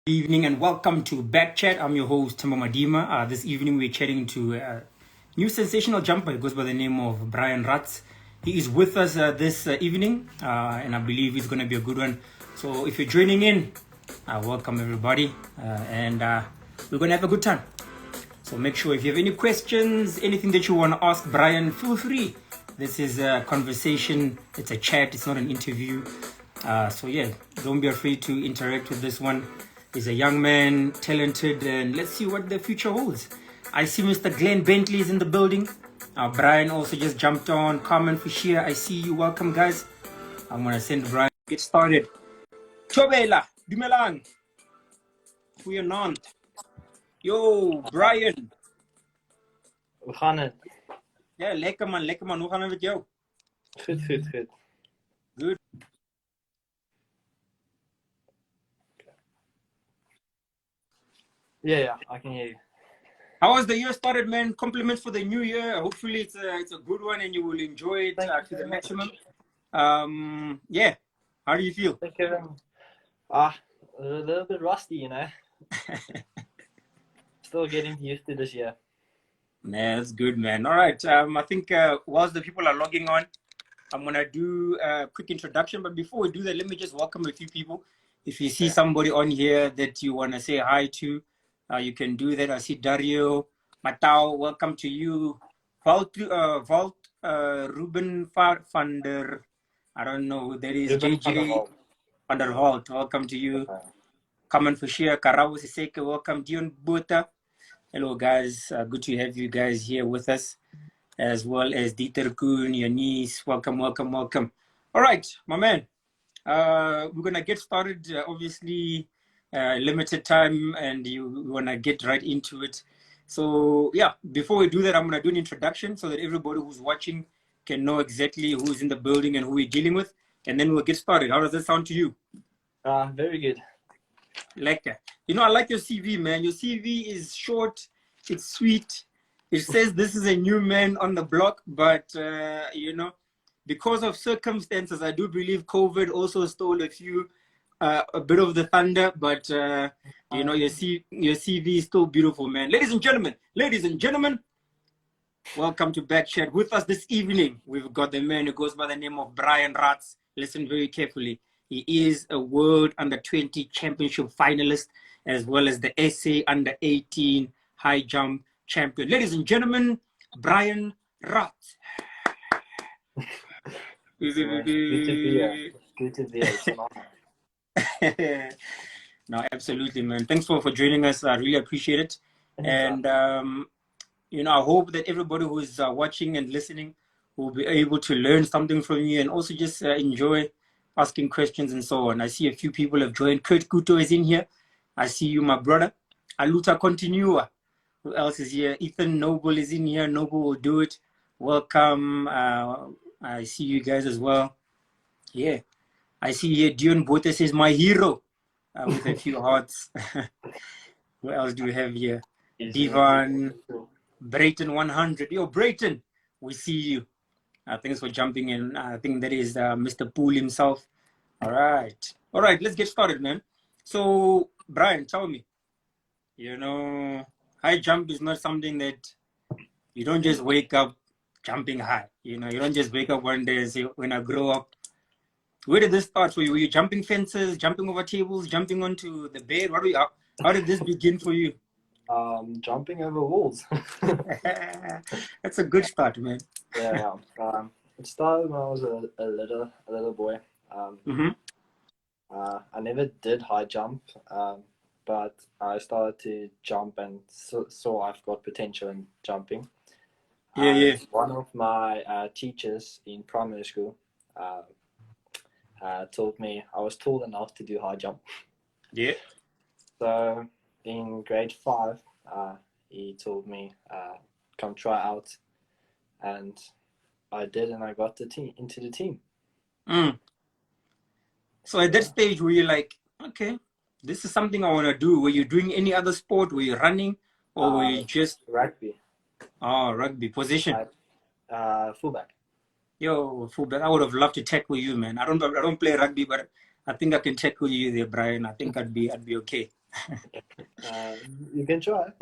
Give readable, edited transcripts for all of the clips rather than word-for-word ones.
Evening and welcome to BackChat. I'm your host, Timbo Madima. This evening we're chatting to a new sensational jumper. He goes by the name of Raats. He is with us this evening, and I believe it's going to be a good one. So if you're joining in, welcome everybody, and we're going to have a good time. So make sure if you have any questions, anything that you want to ask Brian, feel free. This is a conversation, it's a chat, it's not an interview. So yeah, don't be afraid to interact with this one. He's a young man, talented, and let's see what the future holds. I see Mr. Glenn Bentley is in the building. Brian also just jumped on. Carmen Fushia, I see you. Welcome, guys. I'm going to send Brian. Get started. Chobela, Dumelang. Goeienaand. Yo, Brian. Hoe gaan het? Ja, lekker man. Hoe gaan het met jou? Goed. Good. Yeah, I can hear you. How was the year started, man? Compliments for the new year. Hopefully it's a good one and you will enjoy it to the maximum. Yeah. How do you feel? Thank you. A little bit rusty, you know. Still getting used to this year. Nah, that's good, man. All right. I think whilst the people are logging on, I'm going to do a quick introduction. But before we do that, let me just welcome a few people. If you see somebody on here that you want to say hi to, you can do that. I see Dario, Matao, welcome to you. Vault Ruben van der, I don't know who that is. Ruben JJ van der Holt, welcome to you. Kaman Fushia, Karawo Siseke, welcome. Dion Bota. Hello, guys. Good to have you guys here with us, as well as Dieter Kuhn, Yanis. Welcome. All right, my man. We're going to get started. Obviously, limited time, and you want to get right into it. So, yeah, before we do that, I'm going to do an introduction so that everybody who's watching can know exactly who's in the building and who we're dealing with. And then we'll get started. How does that sound to you? Very good. Like that. You know, I like your CV, man. Your CV is short, it's sweet. It says this is a new man on the block, but, you know, because of circumstances, I do believe COVID also stole a bit of the thunder, but, you know, your CV is still beautiful, man. Ladies and gentlemen, welcome to BackChat. With us this evening, we've got the man who goes by the name of Raats. Listen very carefully. He is a World Under-20 Championship finalist, as well as the SA Under-18 High Jump Champion. Ladies and gentlemen, Raats. Good to be here. No, absolutely, man. Thanks for joining us. I really appreciate it. And, you know, I hope that everybody who is watching and listening will be able to learn something from you and also just enjoy asking questions and so on. I see a few people have joined. Kurt Kuto is in here. I see you, my brother. Aluta Continua. Who else is here? Ethan Noble is in here. Noble will do it. Welcome. I see you guys as well. Yeah. I see here Dion Bote says, my hero, with a few hearts. What else do we have here? Divan, Brayton 100. Yo, Brayton, we see you. Thanks for jumping in. I think that is Mr. Poole himself. All right, let's get started, man. So, Brian, tell me, you know, high jump is not something that you don't just wake up jumping high. You know, you don't just wake up one day and say, when I grow up. Where did this start for you? Were you jumping fences, jumping over tables, jumping onto the bed? How did this begin for you? Jumping over walls. That's a good start, man. Yeah. It started when I was a little boy. I never did high jump, but I started to jump and saw I've got potential in jumping. Yeah. One of my teachers in primary school told me I was tall enough to do high jump. Yeah. So in grade 5, he told me come try out, and I did, and I got into the team. So at that stage, were you like, okay, this is something I want to do? Were you doing any other sport? Were you running, or were you just rugby? Oh, rugby position. Fullback. Yo, fullback. I would have loved to tackle you, man. I don't play rugby, but I think I can tackle you there, Brian. I think I'd be okay. You can try.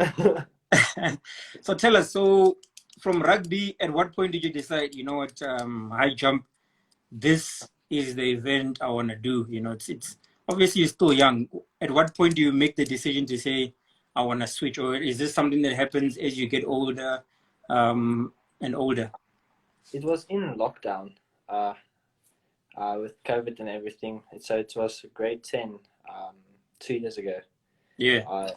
So tell us, so from rugby, at what point did you decide, you know what, high jump, this is the event I want to do? You know, it's obviously you're still young. At what point do you make the decision to say, I want to switch? Or is this something that happens as you get older and older? It was in lockdown with COVID and everything. So it was grade 10 2 years ago. Yeah.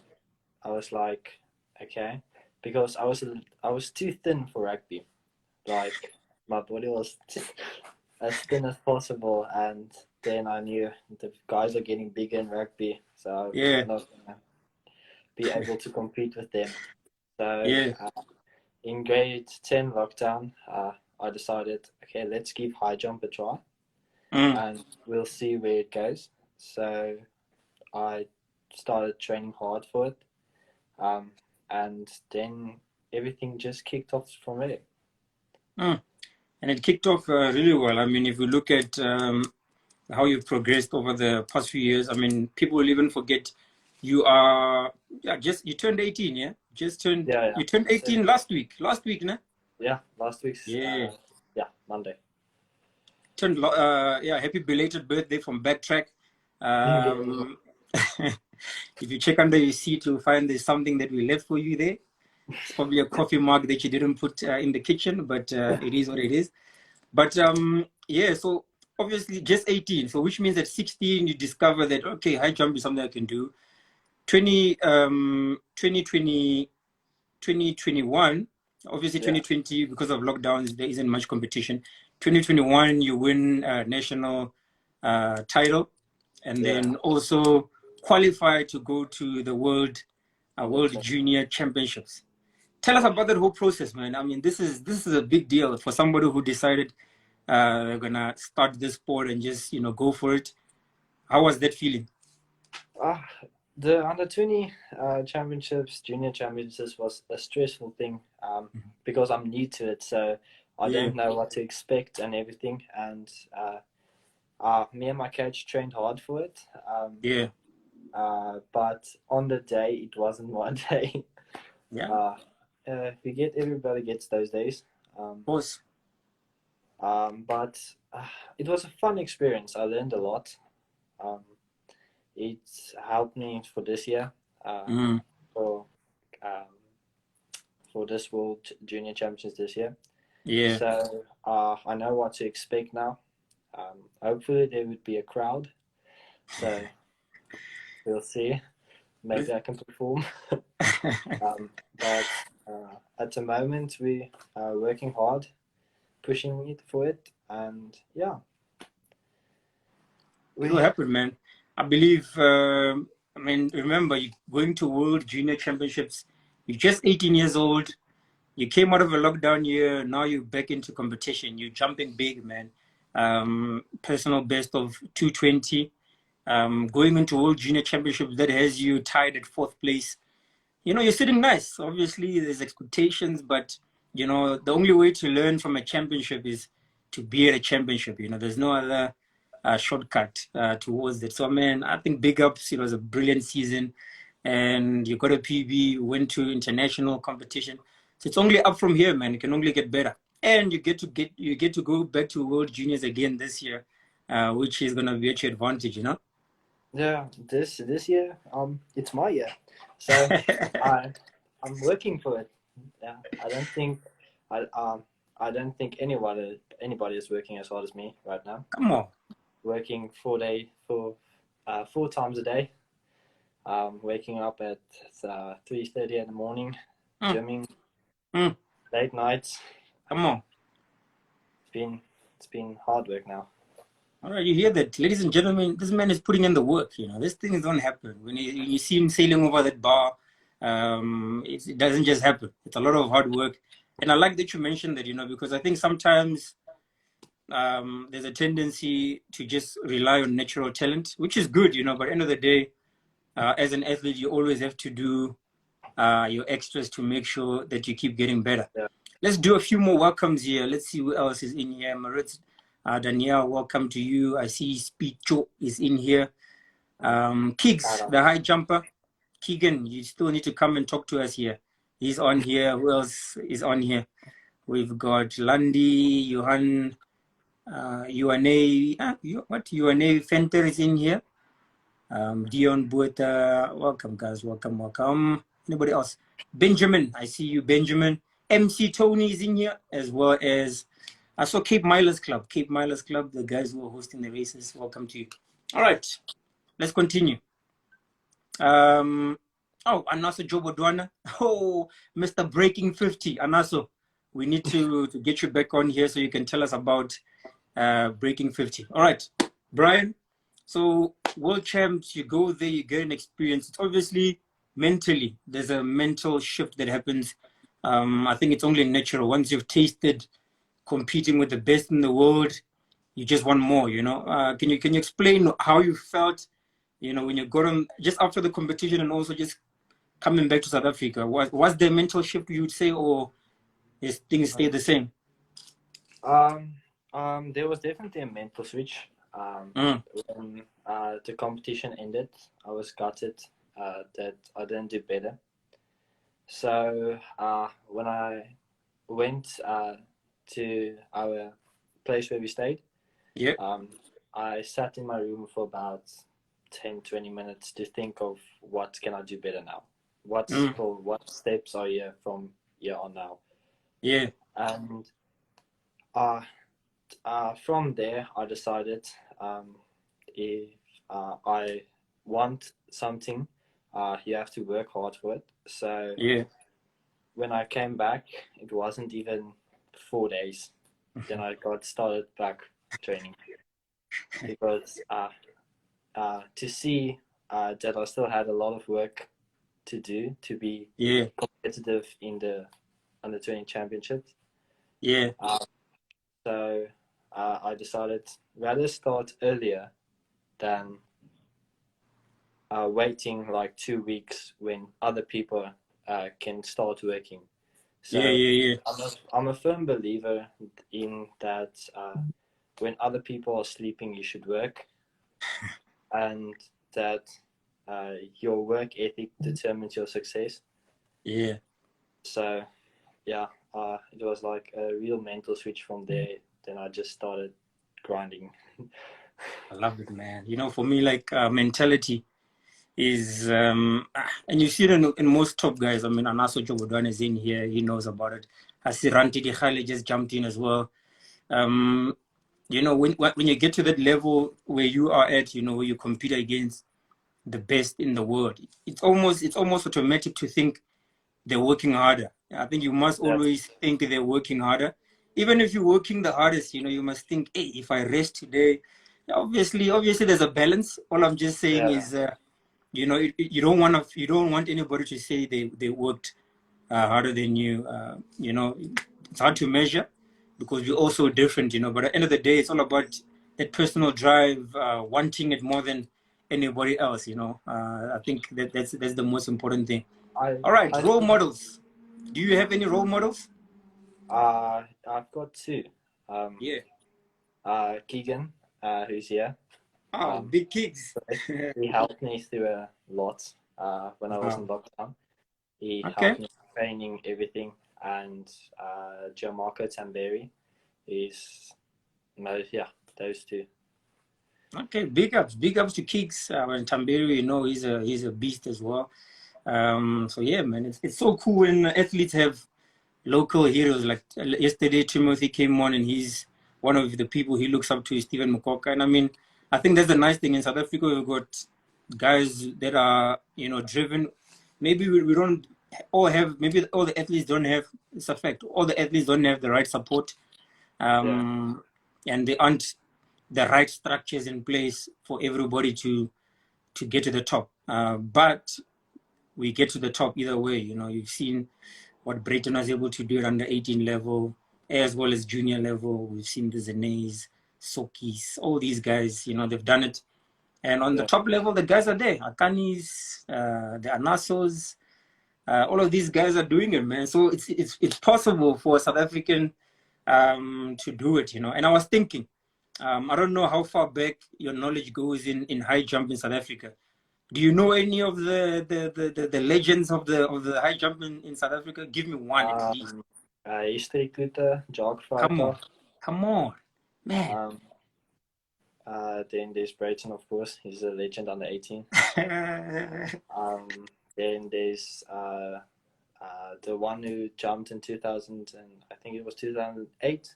I was like, okay, because I was too thin for rugby. Like my body was as thin as possible, and then I knew the guys are getting bigger in rugby, so Yeah. I'm not gonna be able to compete with them. So Yeah. in grade 10 lockdown, I decided, okay, let's give high jump a try, and we'll see where it goes. So I started training hard for it, and then everything just kicked off from there. And it kicked off really well. I mean, if we look at how you've progressed over the past few years, I mean, people will even forget you are, you turned 18, yeah? You turned 18 last week, no? Yeah, last week's, Monday. Happy belated birthday from Backtrack. If you check under your seat, you'll find there's something that we left for you there. It's probably a coffee mug that you didn't put in the kitchen, but it is what it is. But so obviously just 18. So which means at 16 you discover that, okay, high jump is something I can do. 2021, obviously 2020, because of lockdowns, there isn't much competition. 2021, you win a national title, and then also qualify to go to the World Junior Championships. Tell us about that whole process, man. I mean, this is a big deal for somebody who decided they're gonna start this sport and just go for it. How was that feeling? The under 20 championships, junior championships was a stressful thing because I'm new to it, so I don't know what to expect and everything. And me and my coach trained hard for it. But on the day, it wasn't my day. Everybody gets those days. Of course. But it was a fun experience. I learned a lot. It helped me for this year, for this World Junior Championships this year. Yeah. So I know what to expect now. Hopefully there would be a crowd. So we'll see. Maybe I can perform. But at the moment we are working hard, pushing it for it, and yeah. It will happen, man. I believe, remember, you're going to World Junior Championships. You're just 18 years old. You came out of a lockdown year. Now you're back into competition. You're jumping big, man. Personal best of 220. Going into World Junior Championships, that has you tied at 4th place. You're sitting nice. Obviously, there's expectations, but, the only way to learn from a championship is to be at a championship. There's no other shortcut towards it. So, man, I think big ups. It was a brilliant season, and you got a PB, went to international competition. So it's only up from here, man. It can only get better, and you get to go back to World Juniors again this year, which is gonna be at your advantage, Yeah, this year, it's my year, so I'm working for it. Yeah, I don't think anybody is working as hard as me right now. Come on. Working 4 times a day. Waking up at 3:30 in the morning, gymming, late nights. Come on. It's been hard work now. All right, you hear that, ladies and gentlemen? This man is putting in the work. This thing don't happen. When you see him sailing over that bar, it doesn't just happen. It's a lot of hard work, and I like that you mentioned that. Because I think sometimes there's a tendency to just rely on natural talent, which is good, but at the end of the day, as an athlete, you always have to do your extras to make sure that you keep getting better. Yeah. Let's do a few more welcomes here. Let's see who else is in here. Raats, Danielle, welcome to you. I see Speecho is in here. Kiggs, the high jumper. Keegan, you still need to come and talk to us here. He's on here. Who else is on here? We've got Landy, Johan, UNA, UNA Fenter is in here. Dion Bueta, welcome guys, welcome. Anybody else? Benjamin, I see you, Benjamin. MC Tony is in here, as well as I saw Cape Milers Club, the guys who are hosting the races. Welcome to you. All right, let's continue. Anaso Jobodwana. Oh, Mr. Breaking 50. Anaso, we need to get you back on here so you can tell us about Breaking 50. All right, Brian. So world champs, you go there, you get an experience. It's obviously mentally, there's a mental shift that happens. I think it's only natural. Once you've tasted competing with the best in the world, you just want more, you know. Can you explain how you felt, you know, when you got on just after the competition and also just coming back to South Africa? Was there a mental shift, you would say, or is things stay the same? There was definitely a mental switch. When the competition ended, I was gutted that I didn't do better. So when I went to our place where we stayed, yeah, I sat in my room for about 10-20 minutes to think of what can I do better now. What steps are here from here on now. Yeah. And from there, I decided if I want something, you have to work hard for it. So yeah, when I came back, it wasn't even 4 days. Then I got started back training because to see that I still had a lot of work to do to be competitive in the under-20 championships. Yeah. So I decided rather start earlier than waiting like 2 weeks when other people can start working. So I'm a firm believer in that when other people are sleeping, you should work, and that your work ethic determines your success. Yeah. So, yeah, it was like a real mental switch from there. Then I just started grinding. I love it, man. You know, for me, like mentality is, and you see it in most top guys. I mean, Anaso Jobodwan is in here. He knows about it. I see Ranti Dikhale just jumped in as well. You know, when you get to that level where you are at, you know, where you compete against the best in the world, it's almost automatic to think they're working harder. I think you must always think they're working harder. Even if you're working the hardest, you know, you must think, hey, if I rest today, obviously there's a balance. All I'm just saying is, you know, you don't want anybody to say they worked harder than you. You know, it's hard to measure because we're also different, you know. But at the end of the day, it's all about that personal drive, wanting it more than anybody else, you know. I think that's the most important thing. All right, role models. Do you have any role models? I've got two. Yeah. Keegan, who's here. Oh, big kids. He helped me through a lot when I was in lockdown. He helped me training everything, and Gianmarco Tamberi is, those two. Okay, big ups to Kicks. And Tamberi, you know, he's a beast as well. So yeah, man, it's so cool when athletes have local heroes. Like yesterday, Timothy came on, and he's one of the people he looks up to is Stephen Mukoka. And I mean, I think that's the nice thing in South Africa. We've got guys that are, you know, driven. Maybe we don't all have. Maybe all the athletes don't have. It's a fact. All the athletes don't have the right support, and they aren't the right structures in place for everybody to get to the top. But we get to the top either way. You know, you've seen what Brayton was able to do at under 18 level, as well as junior level. We've seen the Zenes, Sokis, all these guys, you know, they've done it. And on the top level, the guys are there. Akanis, the Anasos, all of these guys are doing it, man. So it's possible for a South African to do it, you know. And I was thinking, I don't know how far back your knowledge goes in high jump in South Africa. Do you know any of the legends of the high jump in South Africa? Give me one at least. History Kuta, Jacques Come on, Freitag. come on, man. Then there's Brayton, of course. He's a legend under 18. Then there's the one who jumped in 2000, and I think it was 2008,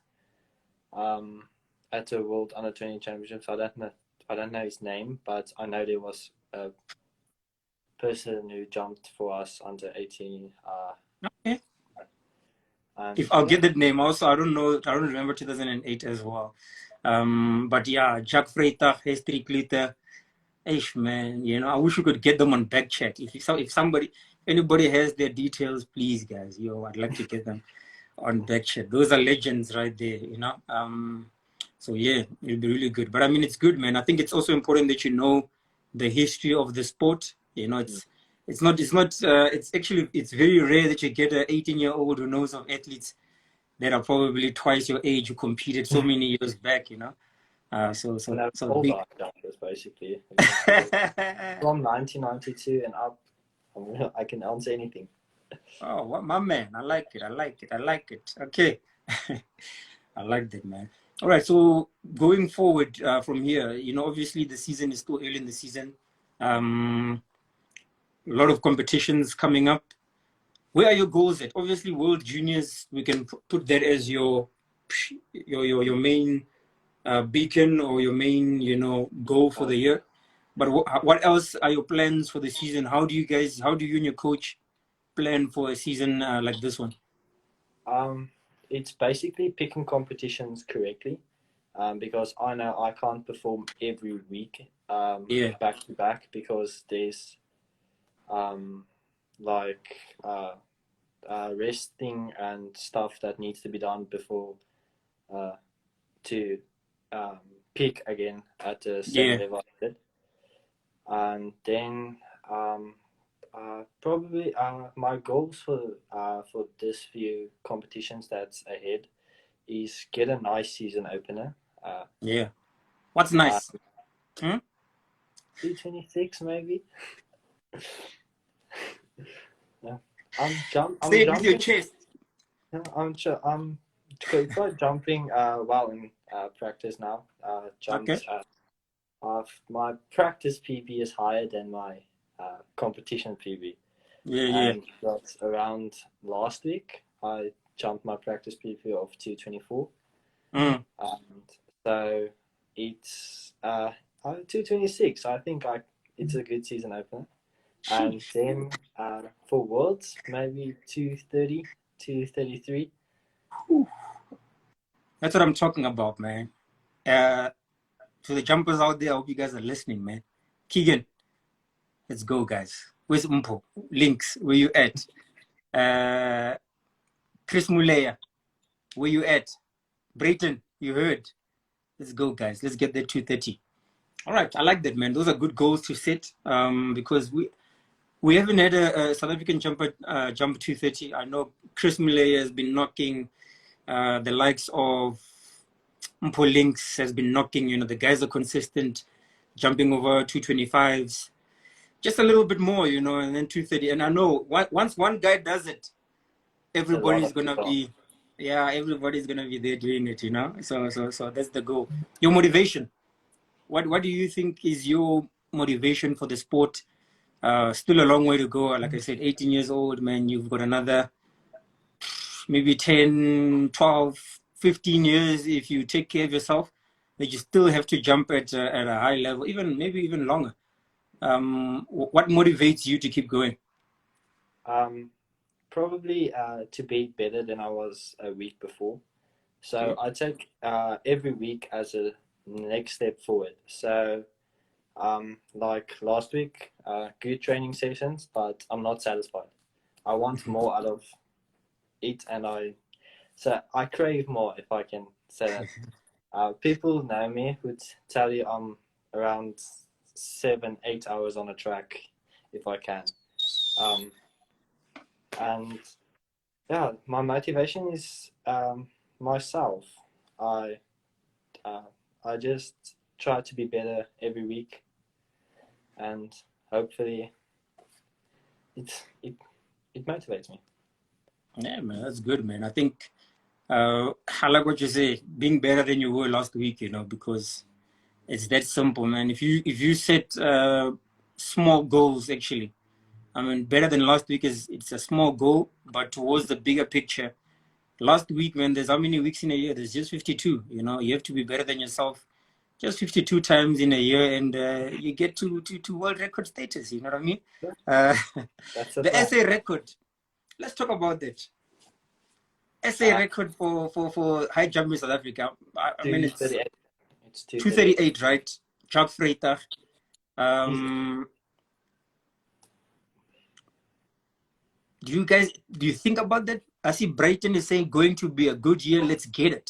at the World Under 20 Championships. I don't know his name, but I know there was a person who jumped for us under 18. Okay. If I'll get that name also, I don't know. I don't remember 2008 as well. But yeah, Jacques Freitag, History Kluter. Ish, man, you know, I wish we could get them on BackChat. If anybody has their details, please, guys, I'd like to get them on BackChat. Those are legends right there, you know. So yeah, it'll be really good. But I mean, it's good, man. I think it's also important that you know the history of the sport. You know, it's very rare that you get an 18-year-old who knows of athletes that are probably twice your age who competed so many years back, you know. So big. Jumpers, basically. From 1992 and up, I can answer anything. Oh, what my man! I like it. Okay, I like that, man. All right, so going forward from here, you know, obviously the season is still early in the season. A lot of competitions coming up. Where are your goals at? Obviously, World Juniors, we can put that as your main beacon or your main, you know, goal for the year. But what else are your plans for the season? How do you and your coach plan for a season like this one? It's basically picking competitions correctly, because I know I can't perform every week back to back, because there's resting and stuff that needs to be done before to peak again at the same level I did. And then probably my goals for this few competitions that's ahead is get a nice season opener. What's nice? 226 maybe. Yeah. Say it with your chest. I'm jumping well in practice now. My practice PB is higher than my competition PB. And that's around last week. I jumped my practice PB of 224. And so it's 226. I think it's a good season opener. And then for Worlds, maybe 230, 233. That's what I'm talking about, man. To the jumpers out there, I hope you guys are listening, man. Keegan, let's go, guys. Where's Umpo? Links, where you at? Chris Mulea, where you at? Brayton, you heard. Let's go, guys. Let's get there 230. All right, I like that, man. Those are good goals to set because we haven't had a South African jumper jump 230. I know Chris Mulea has been knocking the likes of Mpo Links has been knocking, you know, the guys are consistent, jumping over 225s, just a little bit more, you know, and then 230. And I know once one guy does it, everybody's going to be there doing it, you know. So that's the goal. Your motivation. What do you think is your motivation for the sport? Still a long way to go. Like I said, 18 years old, man, you've got another maybe 10, 12, 15 years if you take care of yourself, that you still have to jump at a high level, maybe even longer. What motivates you to keep going? Probably to be better than I was a week before. So I take every week as a next step forward. So like last week, good training sessions, but I'm not satisfied. I want more out of it, and I crave more, if I can say that. People know me would tell you I'm around 7-8 hours on a track if I can. And yeah, my motivation is myself. I just try to be better every week, and hopefully it motivates me. Yeah, man, that's good, man. I think I like what you say, being better than you were last week, you know, because it's that simple, man. If you set small goals, actually, I mean, better than last week is it's a small goal, but towards the bigger picture. Last week, man, there's how many weeks in a year? There's just 52. You know, you have to be better than yourself just 52 times in a year, and you get to world record status. You know what I mean? Uh, That's the the plan. SA record. Let's talk about that. SA Uh, record for high jump in South Africa. I mean, it's 238. It's 238. 238, right? Jacques Freitag. He's Do you think about that? I see Brighton is saying going to be a good year. Let's get it.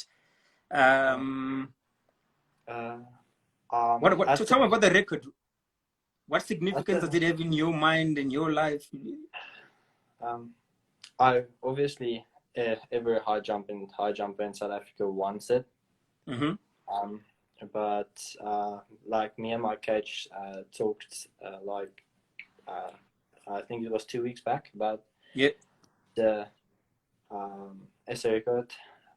Um, uh, what? So as the, tell me about the record. What as significance does the, it have in your mind and your life? I obviously every high jumper in South Africa wants it. Mm-hmm. Um, but like me and my coach talked I think it was 2 weeks back about Yeah, the SA record,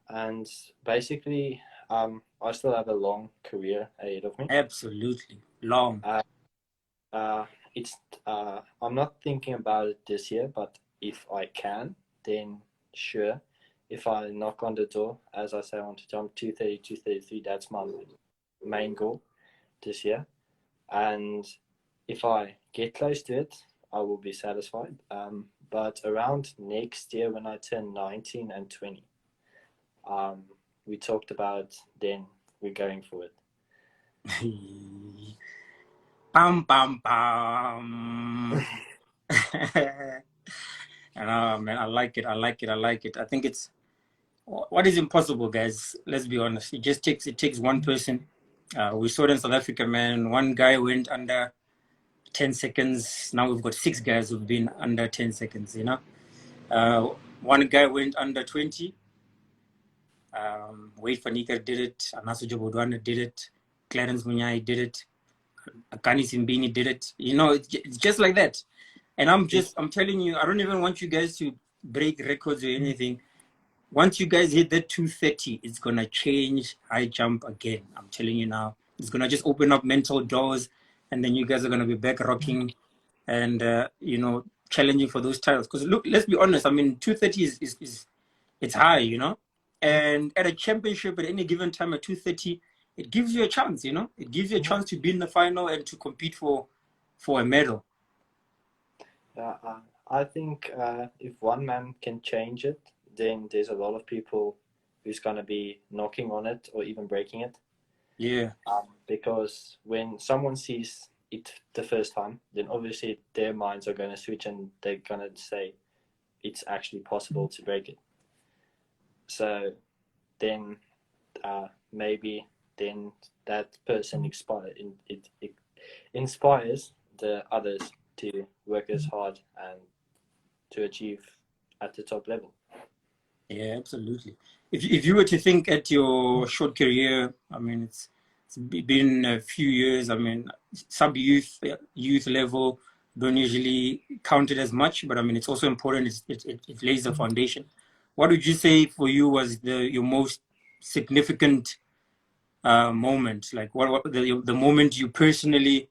and basically I still have a long career ahead of me. absolutely. Long. Uh, it's I'm not thinking about it this year, but if I can, then sure. If I knock on the door, as I say, I want to jump 230, 233. That's my main goal this year. And if I get close to it, I will be satisfied. But around next year, when I turn 19 and 20, we talked about then we're going for it. Pam pam pam. And man, I like it. I like it. I like it. I think it's what is impossible, guys. Let's be honest. It takes one person. We saw it in South Africa, man. One guy went under 10 seconds. Now we've got 6 guys who've been under 10 seconds. You know, one guy went under 20. Wade Fanika did it. Anaso Jobodwana did it. Clarence Munyai did it. Akani Simbini did it. You know, it's just like that. And I'm telling you, I don't even want you guys to break records or anything. Once you guys hit that 230, it's going to change high jump again. I'm telling you now. It's going to just open up mental doors, and then you guys are going to be back rocking and, challenging for those titles. Because look, let's be honest. I mean, 230 is it's high, you know? And at a championship at any given time at 230, it gives you a chance, you know? It gives you a chance to be in the final and to compete for a medal. I think if one man can change it, then there's a lot of people who's going to be knocking on it or even breaking it. Yeah. Because when someone sees it the first time, then obviously their minds are going to switch and they're going to say it's actually possible to break it. So then maybe then that person it inspires the others to work as hard and to achieve at the top level. Yeah, absolutely. If you were to think at your short career, I mean, it's been a few years. I mean, youth level don't usually count it as much, but I mean, it's also important. It lays the foundation. What would you say for you was your most significant moment? Like what the moment you personally,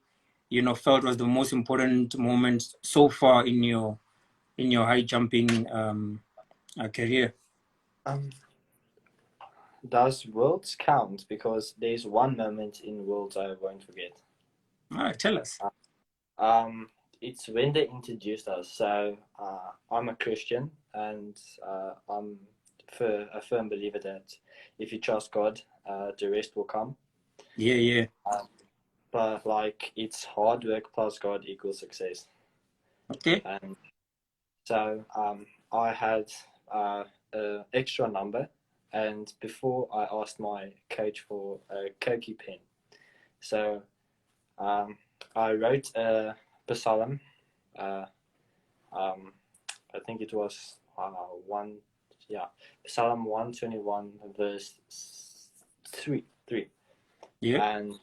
felt was the most important moment so far in your high jumping career? Does worlds count? Because there's one moment in worlds I won't forget. All right, tell us. It's when they introduced us. So I'm a Christian, and I'm a firm believer that if you trust God, the rest will come. Yeah. But like it's hard work plus God equals success. Okay. And so I had an extra number, and before I asked my coach for a Koki pen, so I wrote a psalm. I think it was Psalm 121 verse 3. Yeah. And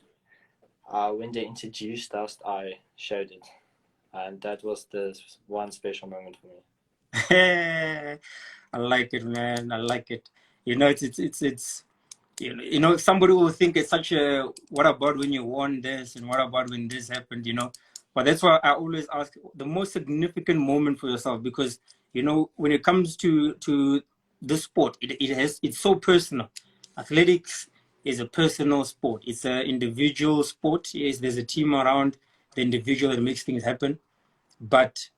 when they introduced us, I showed it. and that was the one special moment for me. I like it, man. I like it. You know, it's you know, somebody will think it's such a what about when you won this and what about when this happened, you know? But that's why I always ask the most significant moment for yourself, because you know when it comes to this sport, it's so personal. Athletics is a personal sport. It's an individual sport. Yes, there's a team around the individual that makes things happen, but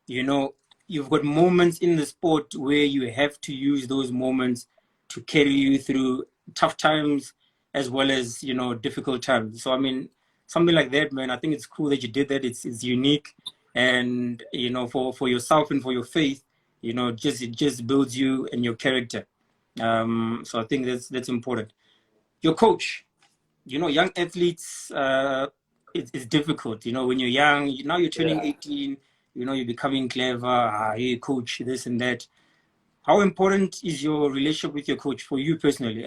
you know, you've got moments in the sport where you have to use those moments to carry you through tough times as well as, you know, difficult times. So I mean, something like that, man, I think it's cool that you did that. It's unique, and you know, for yourself and for your faith, you know, it just builds you and your character. So I think that's important. Your coach, you know, young athletes, it's difficult. You know, when you're young, now you're turning Yeah. 18, you know, you're becoming clever. Hey, coach, this and that. How important is your relationship with your coach for you personally?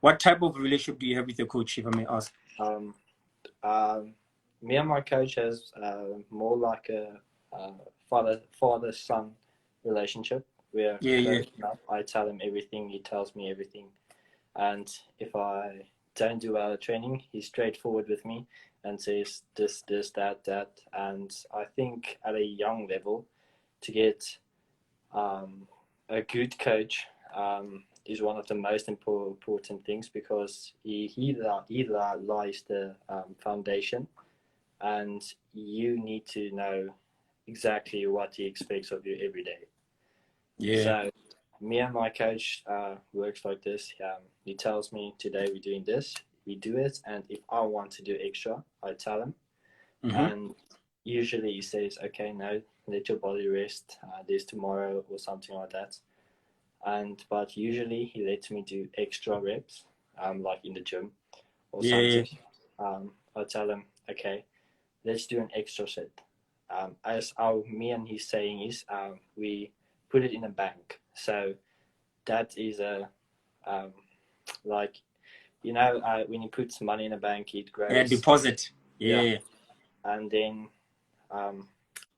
What type of relationship do you have with your coach, if I may ask? Um, Me and my coach has more like a father son relationship. We're Yeah, yeah, close enough. I tell him everything. He tells me everything. And if I don't do well at training, he's straightforward with me and says this, that. And I think at a young level, to get a good coach is one of the most important things, because he lies the foundation, and you need to know exactly what he expects of you every day. yeah, So me and my coach works like this. He tells me today we're doing this, we do it, and if I want to do extra, I tell him, mm-hmm. and usually he says, "Okay, no, let your body rest. There's tomorrow," or something like that. But usually he lets me do extra reps, like in the gym or Yeah, yeah, something. I tell him, "Okay, let's do an extra set." As our me and his saying is, we put it in a bank. So that is a um, like, you know, when you put money in a bank, it yeah, grows. deposit. Yeah, Yeah, and then um,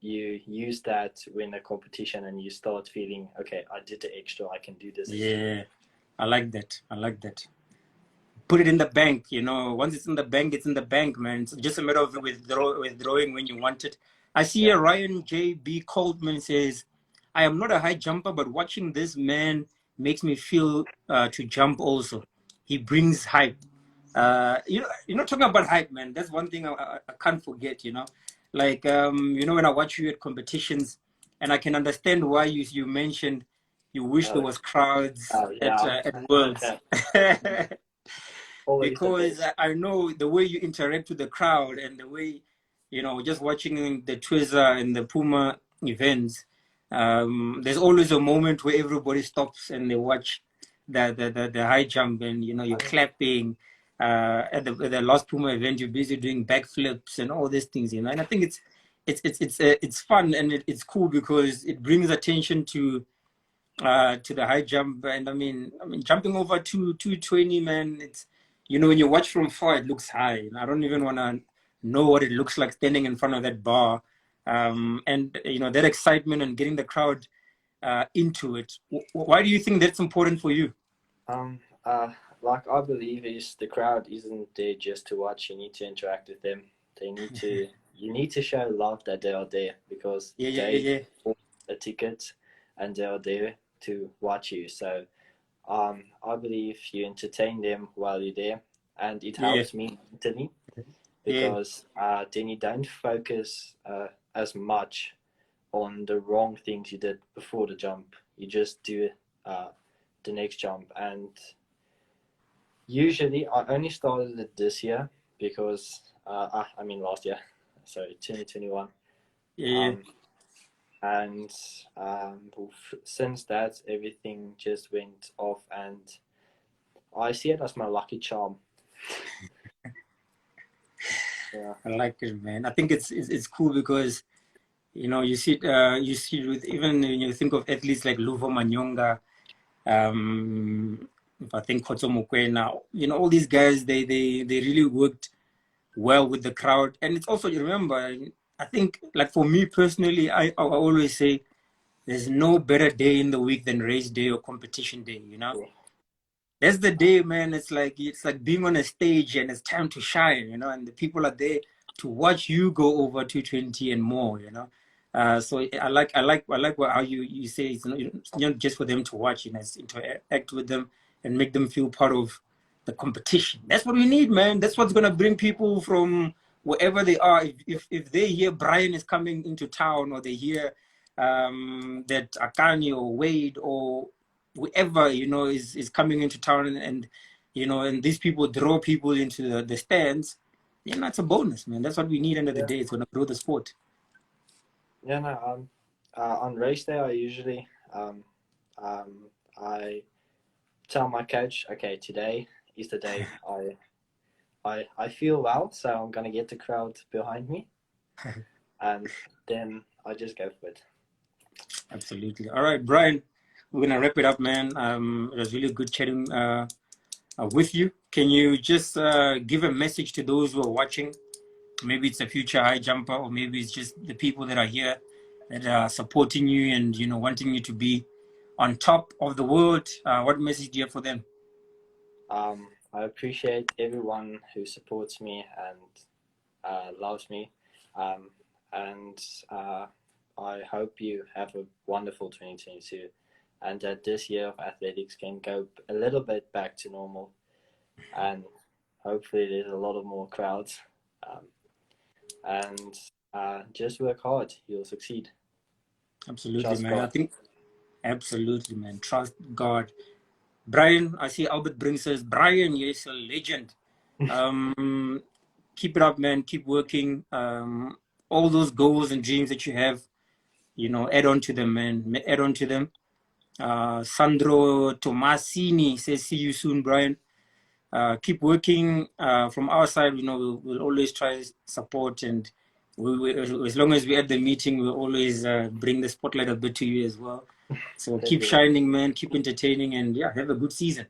you use that when a competition, and you start feeling, okay, I did the extra, I can do this again. yeah. I like that. I like that. Put it in the bank, you know. Once it's in the bank, it's in the bank, man. It's just a matter of withdrawing when you want it. I see Yeah. here Ryan J.B. Coldman says, I am not a high jumper, but watching this man makes me feel to jump also. He brings hype. You know, talking about hype, man, that's one thing I can't forget, you know. Like, you know, when I watch you at competitions, and I can understand why you mentioned you wish there Oh, was crowds yeah. at Worlds. Okay. Always the Because best. I know the way you interact with the crowd and the way, you know, just watching the Twizzler and the Puma events, there's always a moment where everybody stops and they watch the high jump, and you know you're clapping. At the last Puma event, you're busy doing backflips and all these things, you know. And I think it's fun, and it's cool because it brings attention to the high jump. And I mean jumping over 220, man, it's, you know, when you watch from far it looks high. I don't even want to know what it looks like standing in front of that bar. And you know, that excitement and getting the crowd into it. Why do you think that's important for you? Um, uh, like I believe is the crowd isn't there just to watch. You need to interact with them. They need to. You need to show love that they are there, because Yeah, yeah, they yeah, bought a ticket and they are there to watch you. So I believe you entertain them while you're there, and it yeah, helps me mentally, yeah, because then you don't focus as much on the wrong things you did before the jump. You just do uh, the next jump. And usually, I only started it this year because I mean last year, sorry, 2021. yeah, yeah. Um, and since that, everything just went off, and I see it as my lucky charm. Yeah. I like it, man. I think it's cool because you know you see it with, even when you think of athletes like Luvo Manyonga, if I think Kotso Mokwena, you know, all these guys, they really worked well with the crowd. And it's also, you remember, I think, like for me personally, I always say there's no better day in the week than race day or competition day, you know? Yeah. That's the day, man. It's like being on a stage and it's time to shine, you know, and the people are there to watch you go over 220 and more, you know. So I like how you say it's not just for them to watch, you know, it's interact with them and make them feel part of the competition. That's what we need, man. That's what's gonna bring people from wherever they are. If they hear Brian is coming into town, or they hear that Akani or Wade or whoever, you know, is coming into town, and you know, and these people draw people into the stands, you know, it's a bonus, man. That's what we need end of the Yeah. day. It's gonna grow the sport. Yeah, no, on race day, I usually I tell my coach, okay, today is the day I feel well, so I'm gonna get the crowd behind me, and then I just go for it. Absolutely. All right, Brian, we're gonna wrap it up, man. It was really good chatting with you. Can you just give a message to those who are watching? Maybe it's a future high jumper, or maybe it's just the people that are here that are supporting you and, you know, wanting you to be on top of the world. What message do you have for them? I appreciate everyone who supports me and loves me, um, and I hope you have a wonderful 2022, and that this year of athletics can go a little bit back to normal, and hopefully there's a lot of more crowds, um, and just work hard, you'll succeed. Absolutely, Trust man. I God. think absolutely, man. Trust God. Brian, I see Albert Brink says, Brian, yes, a legend. Um, keep it up, man. Keep working. All those goals and dreams that you have, you know, add on to them, man. Add on to them. Sandro Tomasini says, see you soon, Brian. Keep working. From our side, you know, we'll always try support, and as long as we're at the meeting, we'll always bring the spotlight a bit to you as well. So keep Thank you. shining, man. Keep entertaining, and yeah, have a good season.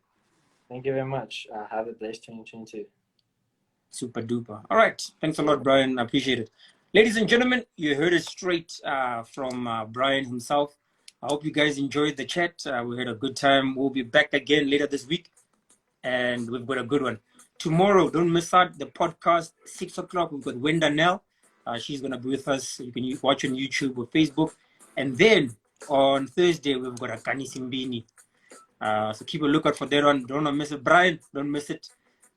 Thank you very much. Have a blessed 2022. Super duper. All right. Thanks a lot, Brian. I appreciate it. Ladies and gentlemen, you heard it straight from Brian himself. I hope you guys enjoyed the chat. We had a good time. We'll be back again later this week, and we've got a good one. Tomorrow, don't miss out the podcast, 6 o'clock. We've got Wenda Nell. She's going to be with us. You can watch on YouTube or Facebook. And then on Thursday, we've got Akani Simbini. So keep a lookout for that one. Don't miss it. Brian, don't miss it.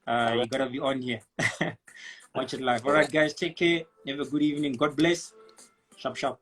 You got to be on here. Watch it live. All right, guys, take care. Have a good evening. God bless. Sharp, sharp.